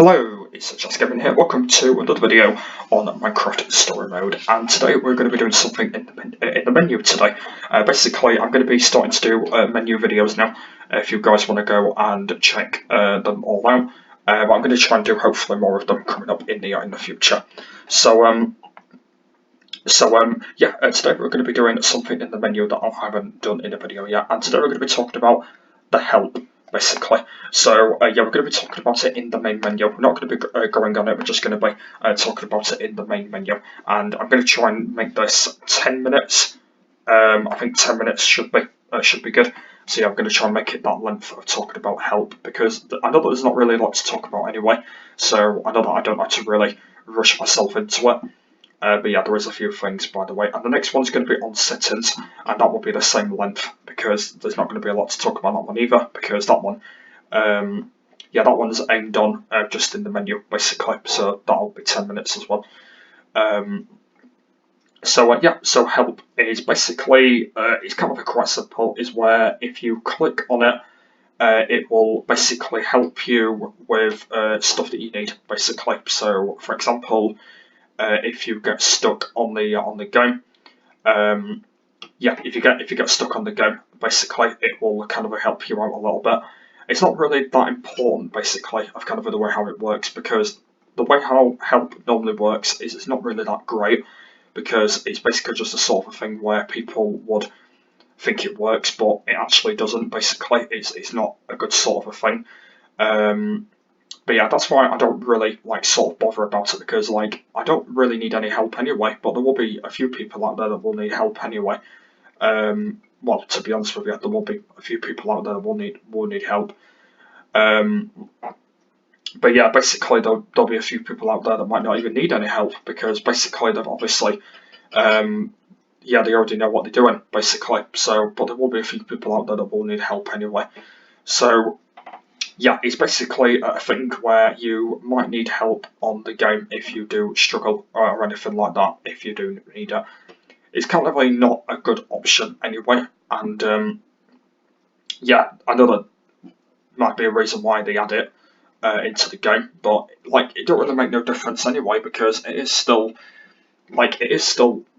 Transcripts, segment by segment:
Hello, it's Just Kevin here. Welcome to another video on Minecraft Story Mode, and today we're going to be doing something in the menu today. Basically, I'm going to be starting to do menu videos now. If you guys want to go and check them all out, but I'm going to try and do hopefully more of them coming up in the future. Today we're going to be doing something in the menu that I haven't done in a video yet, and today we're going to be talking about the help, basically. So we're going to be talking about it in the main menu. We're not going to be going on it, we're just going to be talking about it in the main menu, and I'm going to try and make this 10 minutes. I think 10 minutes should be good. So yeah, I'm going to try and make it that length of talking about help, because I know that there's not really a lot to talk about anyway, so I know that I don't have to really rush myself into it. But yeah, there is a few things, by the way. And the next one's going to be on settings, and that will be the same length, because there's not going to be a lot to talk about that one either, because that one, that one's aimed on just in the menu, basically, so that'll be 10 minutes as well. So help is basically, it's kind of quite simple, is where if you click on it, it will basically help you with stuff that you need, basically. So, for example, if you get stuck on the game, if you get stuck on the game, basically it will kind of help you out a little bit. It's not really that important, basically, of kind of the way how it works, because the way how help normally works is it's not really that great, because it's basically just a sort of a thing where people would think it works, but it actually doesn't. Basically, it's not a good sort of a thing. But yeah, that's why I don't really sort of bother about it, because I don't really need any help anyway. But there will be a few people out there that will need help anyway. Well, to be honest with you, there will be a few people out there that will need help. But yeah, basically there'll be a few people out there that might not even need any help, because basically they've obviously they already know what they're doing, basically. So, but there will be a few people out there that will need help anyway. So yeah, it's basically a thing where you might need help on the game if you do struggle or anything like that, if you do need it. It's kind of not a good option anyway, and I know that might be a reason why they add it into the game, but it don't really make no difference anyway, because it is still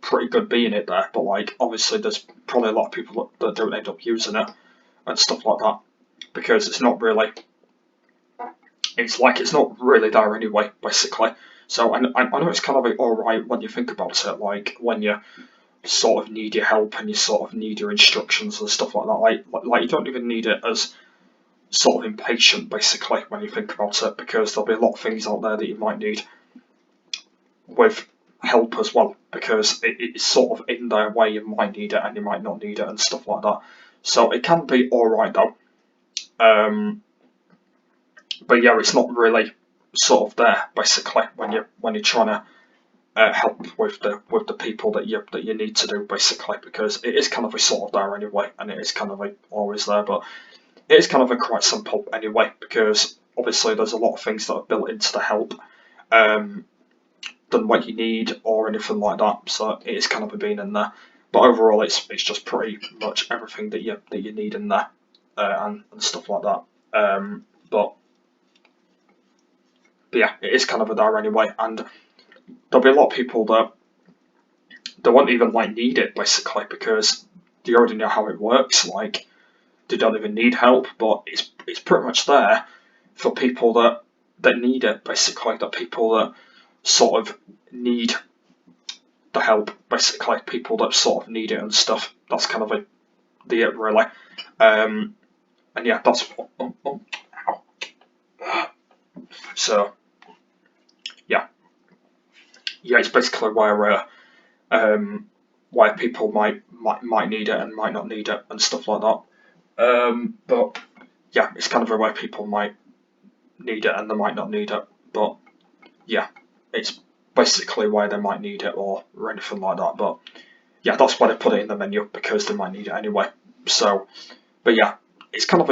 pretty good being it there, but obviously there's probably a lot of people that don't end up using it and stuff like that, because it's not really there anyway, basically. So I know it's kind of alright when you think about it, when you sort of need your help and you sort of need your instructions and stuff like that. Like you don't even need it as sort of impatient, basically, when you think about it, because there'll be a lot of things out there that you might need with help as well, because it's sort of in there where you might need it and you might not need it and stuff like that. So it can be alright though. But yeah, it's not really sort of there, basically, when you're trying to help with the people that you need to do, basically, because it is kind of sort of there anyway, and it is kind of always there, but it is kind of quite simple anyway, because obviously there's a lot of things that are built into the help than what you need or anything like that, so it is kind of being in there. But overall, it's just pretty much everything that you need in there and stuff like that. But yeah, it is kind of there anyway, and there'll be a lot of people that they won't even need it, basically, because they already know how it works. They don't even need help, but it's pretty much there for people that need it, basically. That people that sort of need the help, basically. People that sort of need it and stuff. That's kind of it, really. And yeah, that's so yeah, it's basically where people might need it and might not need it and stuff like that. But yeah, it's kind of where people might need it and they might not need it. But yeah, it's basically why they might need it or anything like that. But yeah, that's why they put it in the menu, because they might need it anyway. So, but yeah, it's kind of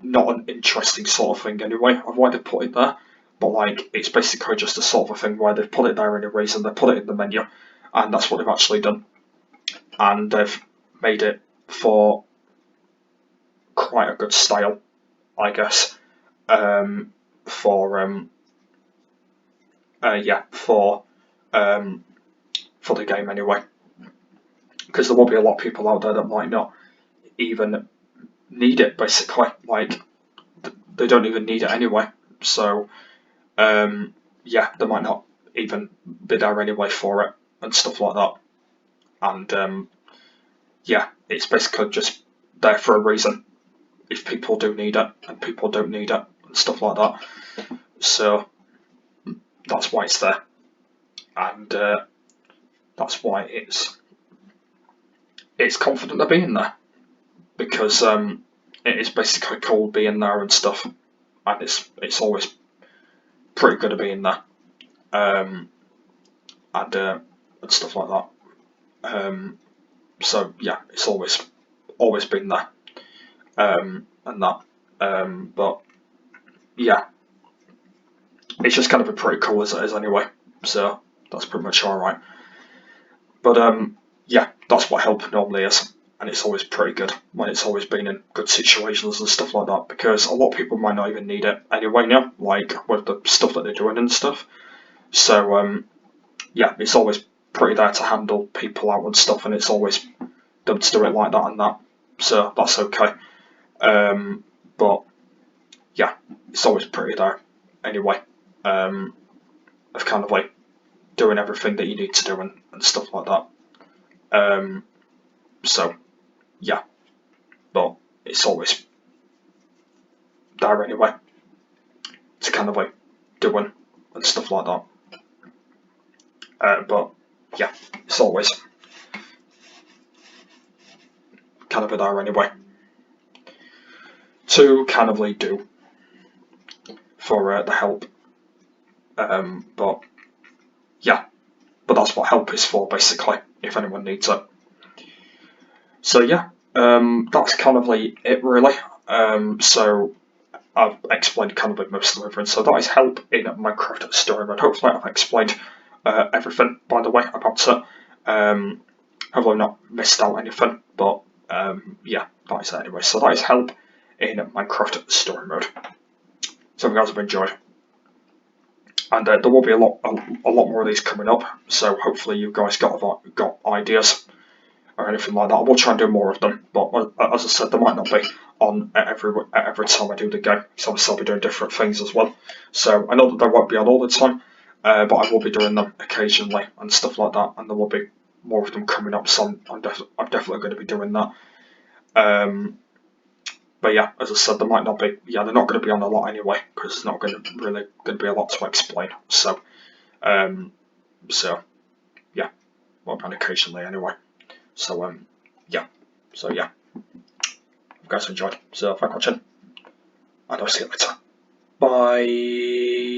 not an interesting sort of thing anyway of why they put it there. But it's basically just a sort of a thing where they've put it there anyways, and they put it in the menu, and that's what they've actually done. And they've made it for quite a good style, I guess, for yeah, for the game anyway, because there will be a lot of people out there that might not even need it, basically. Like, they don't even need it anyway. So, yeah, they might not even be there anyway for it and stuff like that. And yeah, it's basically just there for a reason. If people do need it and people don't need it and stuff like that. So that's why it's there, and that's why it's confident of being there, because it is basically cool being there and stuff, and it's always pretty good at being there, and stuff like that. So yeah, it's always been there, and that. But yeah, it's just kind of a pretty cool as it is anyway. So that's pretty much alright. But yeah, that's what help normally is, and it's always pretty good when it's always been in good situations and stuff like that, because a lot of people might not even need it anyway now, like with the stuff that they're doing and stuff. So yeah, it's always pretty there to handle people out and stuff, and it's always done to do it like that and that. So that's okay. But yeah, it's always pretty there anyway. Of kind of like doing everything that you need to do and stuff like that. So yeah, but it's always there anyway to kind of like doing and stuff like that. But yeah, it's always kind of there anyway to kind of like do for the help. But yeah, but that's what help is for basically, if anyone needs it. So yeah, that's kind of like it really. So I've explained kind of like most of everything. So that is help in Minecraft Story Mode. Hopefully I've explained everything, by the way, about it. Hopefully I've not missed out anything, but yeah, that is it anyway. So that is help in Minecraft Story Mode. So if you guys have enjoyed. And there will be a lot more of these coming up, so hopefully you guys got ideas or anything like that. I will try and do more of them, but as I said, they might not be on every time I do the game, so I'll be doing different things as well. So I know that they won't be on all the time, but I will be doing them occasionally and stuff like that, and there will be more of them coming up, so I'm definitely going to be doing that. But yeah, as I said, they might not be. Yeah, they're not going to be on a lot anyway, because it's not going to be a lot to explain. So, so yeah, well, and occasionally anyway. So yeah, so yeah, you guys enjoyed. So thanks for watching, and I'll see you later. Bye.